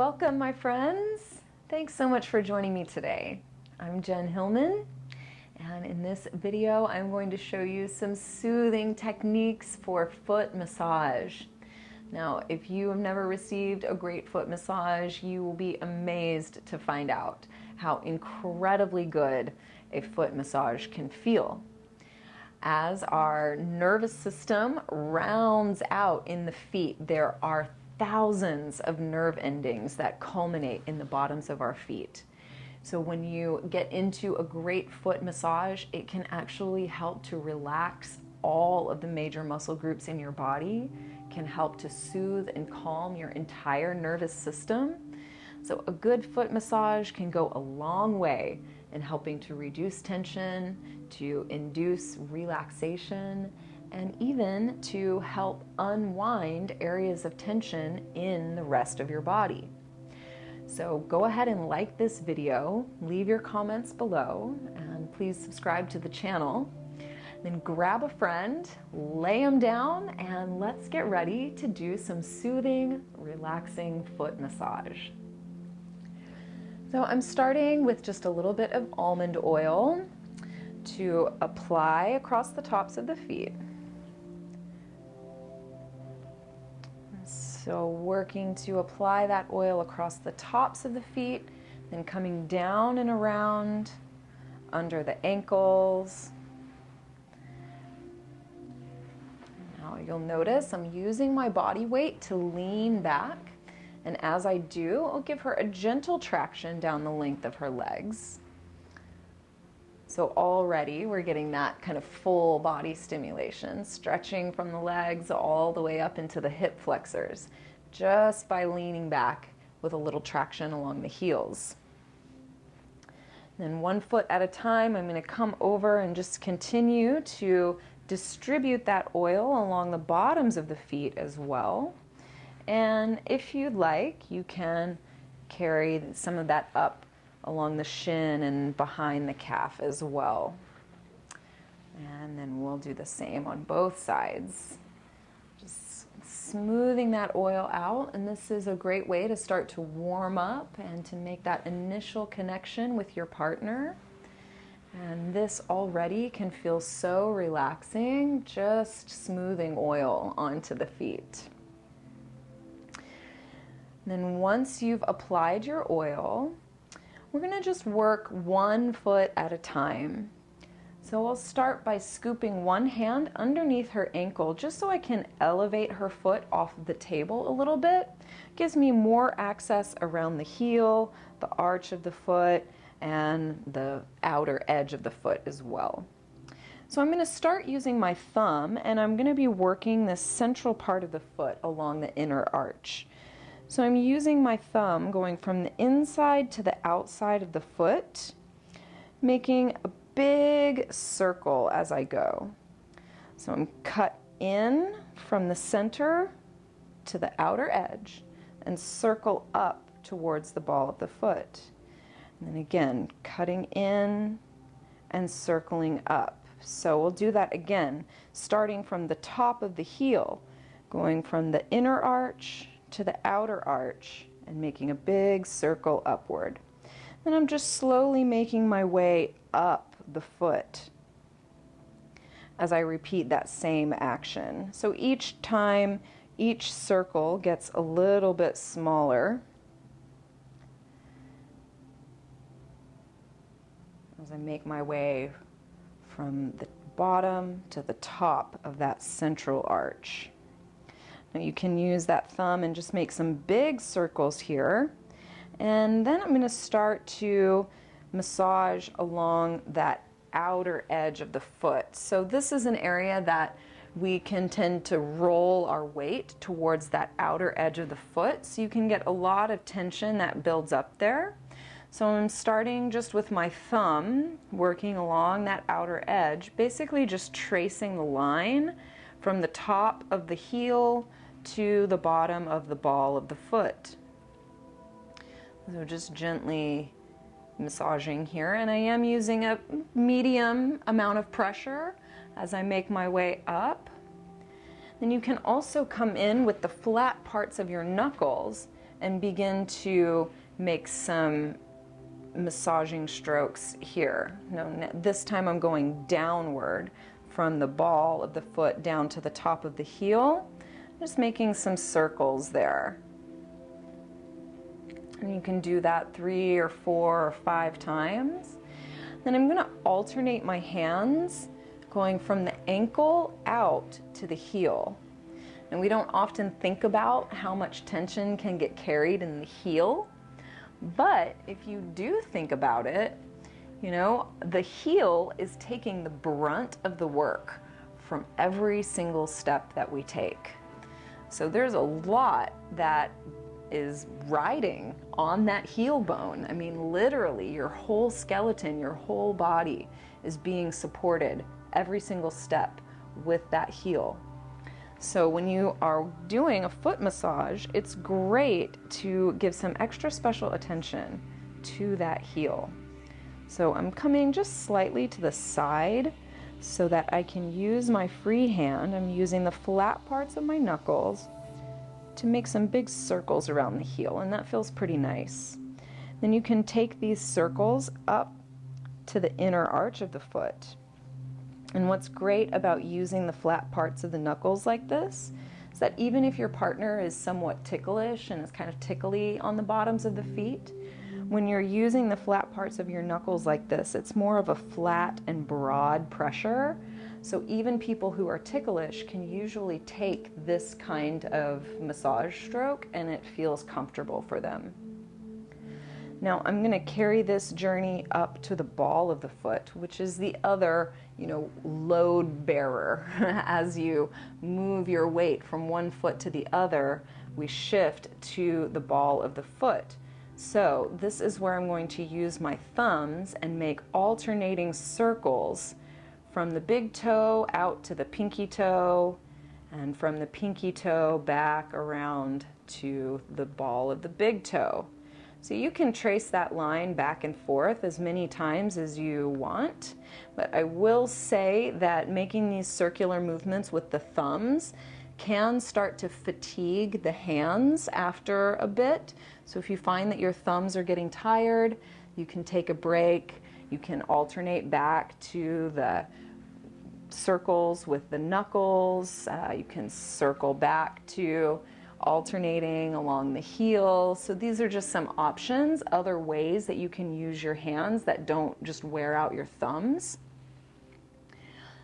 Welcome, my friends. Thanks so much for joining me today. I'm Jen Hilman, and in this video I'm going to show you some soothing techniques for foot massage. Now, if you have never received a great foot massage, you will be amazed to find out how incredibly good a foot massage can feel. As our nervous system rounds out in the feet, there are thousands of nerve endings that culminate in the bottoms of our feet. So when you get into a great foot massage, it can actually help to relax all of the major muscle groups in your body, can help to soothe and calm your entire nervous system. So a good foot massage can go a long way in helping to reduce tension, to induce relaxation, and even to help unwind areas of tension in the rest of your body. So go ahead and like this video, leave your comments below, and please subscribe to the channel. Then grab a friend, lay them down, and let's get ready to do some soothing, relaxing foot massage. So I'm starting with just a little bit of almond oil to apply across the tops of the feet. So working to apply that oil across the tops of the feet, then coming down and around under the ankles. Now you'll notice I'm using my body weight to lean back, and as I do, I'll give her a gentle traction down the length of her legs. So already we're getting that kind of full body stimulation, stretching from the legs all the way up into the hip flexors, just by leaning back with a little traction along the heels. Then 1 foot at a time, I'm going to come over and just continue to distribute that oil along the bottoms of the feet as well. And if you'd like, you can carry some of that up along the shin and behind the calf as well. And then we'll do the same on both sides. Just smoothing that oil out, and this is a great way to start to warm up and to make that initial connection with your partner. And this already can feel so relaxing, just smoothing oil onto the feet. Then once you've applied your oil, we're going to just work 1 foot at a time. So I'll start by scooping one hand underneath her ankle just so I can elevate her foot off the table a little bit. Gives me more access around the heel, the arch of the foot, and the outer edge of the foot as well. So I'm going to start using my thumb, and I'm going to be working this central part of the foot along the inner arch. So I'm using my thumb going from the inside to the outside of the foot, making a big circle as I go. So I'm cut in from the center to the outer edge and circle up towards the ball of the foot. And then again, cutting in and circling up. So we'll do that again, starting from the top of the heel, going from the inner arch to the outer arch and making a big circle upward. Then I'm just slowly making my way up the foot as I repeat that same action. So each time, each circle gets a little bit smaller as I make my way from the bottom to the top of that central arch. Now you can use that thumb and just make some big circles here. And then I'm going to start to massage along that outer edge of the foot. So this is an area that we can tend to roll our weight towards that outer edge of the foot. So you can get a lot of tension that builds up there. So I'm starting just with my thumb, working along that outer edge, basically just tracing the line from the top of the heel to the bottom of the ball of the foot. So just gently massaging here, and I am using a medium amount of pressure as I make my way up. Then you can also come in with the flat parts of your knuckles and begin to make some massaging strokes here. Now, this time I'm going downward from the ball of the foot down to the top of the heel, just making some circles there. And you can do that 3 or 4 or 5 times. Then I'm going to alternate my hands going from the ankle out to the heel. And we don't often think about how much tension can get carried in the heel, but if you do think about it, you know, the heel is taking the brunt of the work from every single step that we take. So there's a lot that is riding on that heel bone. I mean, literally your whole skeleton, your whole body is being supported every single step with that heel. So when you are doing a foot massage, it's great to give some extra special attention to that heel. So I'm coming just slightly to the side so that I can use my free hand. I'm using the flat parts of my knuckles to make some big circles around the heel, and that feels pretty nice. Then you can take these circles up to the inner arch of the foot. And what's great about using the flat parts of the knuckles like this is that even if your partner is somewhat ticklish and is kind of tickly on the bottoms of the feet, when you're using the flat parts of your knuckles like this, it's more of a flat and broad pressure. So even people who are ticklish can usually take this kind of massage stroke and it feels comfortable for them. Now I'm going to carry this journey up to the ball of the foot, which is the other, load bearer. As you move your weight from one foot to the other, we shift to the ball of the foot. So this is where I'm going to use my thumbs and make alternating circles from the big toe out to the pinky toe, and from the pinky toe back around to the ball of the big toe. So you can trace that line back and forth as many times as you want, but I will say that making these circular movements with the thumbs can start to fatigue the hands after a bit. So if you find that your thumbs are getting tired, you can take a break. You can alternate back to the circles with the knuckles. You can circle back to alternating along the heel. So these are just some options, other ways that you can use your hands that don't just wear out your thumbs.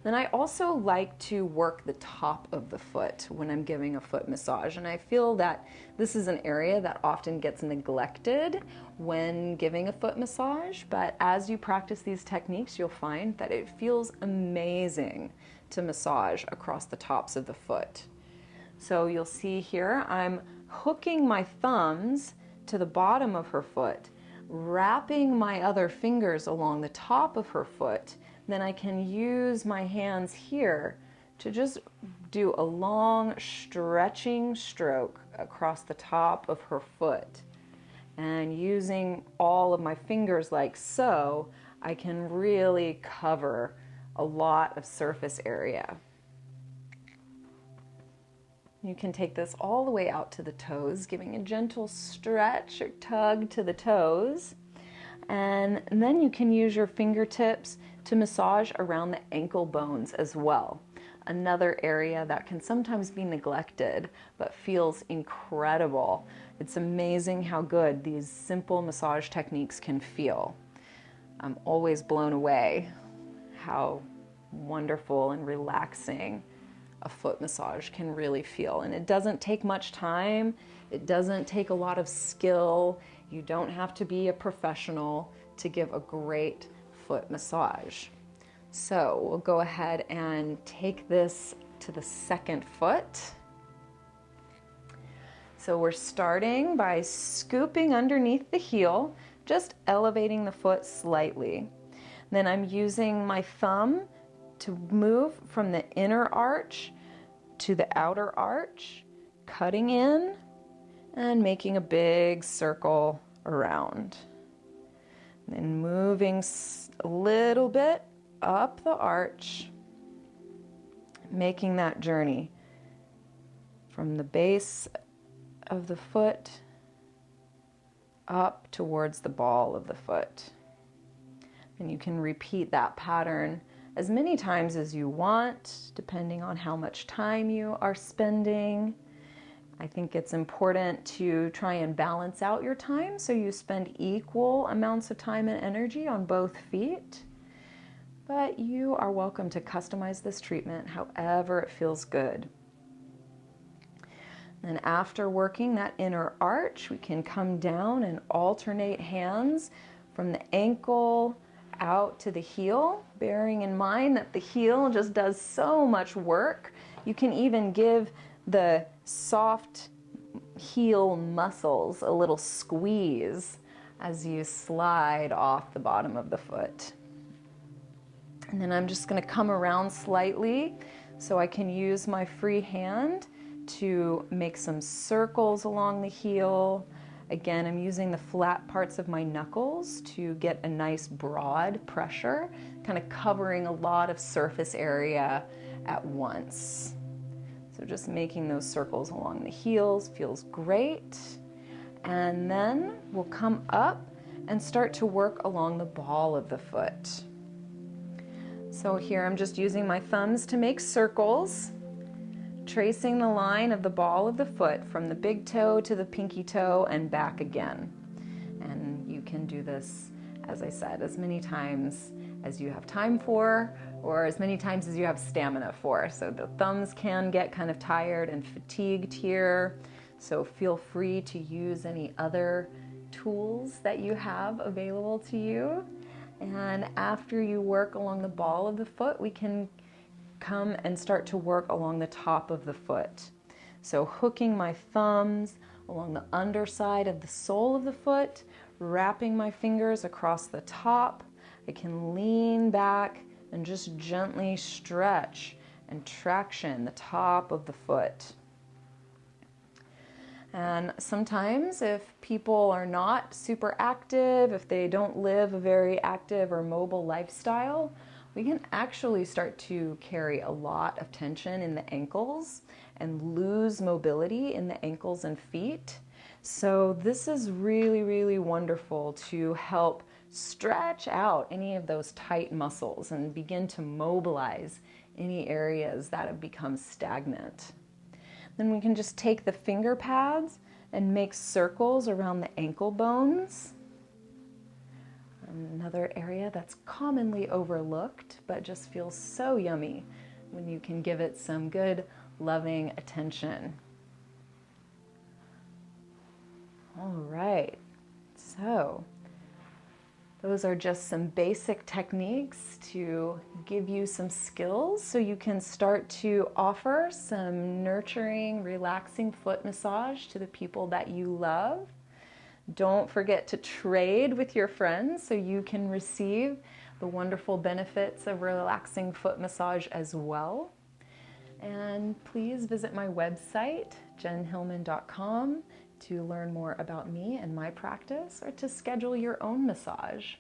Then I also like to work the top of the foot when I'm giving a foot massage, and I feel that this is an area that often gets neglected when giving a foot massage, but as you practice these techniques, you'll find that it feels amazing to massage across the tops of the foot. So you'll see here, I'm hooking my thumbs to the bottom of her foot, wrapping my other fingers along the top of her foot. Then I can use my hands here to just do a long stretching stroke across the top of her foot. And using all of my fingers like so, I can really cover a lot of surface area. You can take this all the way out to the toes, giving a gentle stretch or tug to the toes. And then you can use your fingertips to massage around the ankle bones as well. Another area that can sometimes be neglected but feels incredible. It's amazing how good these simple massage techniques can feel. I'm always blown away how wonderful and relaxing a foot massage can really feel. And it doesn't take much time. It doesn't take a lot of skill. You don't have to be a professional to give a great foot massage. So we'll go ahead and take this to the second foot. So we're starting by scooping underneath the heel, just elevating the foot slightly. Then I'm using my thumb to move from the inner arch to the outer arch, cutting in and making a big circle around. Then moving a little bit up the arch, making that journey from the base of the foot up towards the ball of the foot. And you can repeat that pattern as many times as you want, depending on how much time you are spending. I think it's important to try and balance out your time so you spend equal amounts of time and energy on both feet. But you are welcome to customize this treatment however it feels good. And after working that inner arch, we can come down and alternate hands from the ankle out to the heel, bearing in mind that the heel just does so much work. You can even give the soft heel muscles a little squeeze as you slide off the bottom of the foot. And then I'm just going to come around slightly so I can use my free hand to make some circles along the heel. Again, I'm using the flat parts of my knuckles to get a nice broad pressure, kind of covering a lot of surface area at once. So just making those circles along the heels feels great. And then we'll come up and start to work along the ball of the foot. So here I'm just using my thumbs to make circles, tracing the line of the ball of the foot from the big toe to the pinky toe and back again. And you can do this, as I said, as many times as you have time for, or as many times as you have stamina for. So the thumbs can get kind of tired and fatigued here, so feel free to use any other tools that you have available to you. And after you work along the ball of the foot, we can come and start to work along the top of the foot. So hooking my thumbs along the underside of the sole of the foot, wrapping my fingers across the top. I can lean back and just gently stretch and traction the top of the foot. And sometimes if people are not super active, if they don't live a very active or mobile lifestyle, we can actually start to carry a lot of tension in the ankles and lose mobility in the ankles and feet. So this is really, really wonderful to help stretch out any of those tight muscles and begin to mobilize any areas that have become stagnant. Then we can just take the finger pads and make circles around the ankle bones. Another area that's commonly overlooked, but just feels so yummy when you can give it some good, loving attention. All right, so those are just some basic techniques to give you some skills so you can start to offer some nurturing, relaxing foot massage to the people that you love. Don't forget to trade with your friends so you can receive the wonderful benefits of relaxing foot massage as well. And please visit my website, jenhilman.com, to learn more about me and my practice, or to schedule your own massage.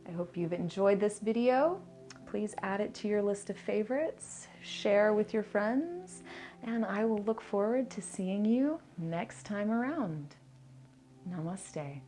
I hope you've enjoyed this video. Please add it to your list of favorites, share with your friends, and I will look forward to seeing you next time around. Namaste.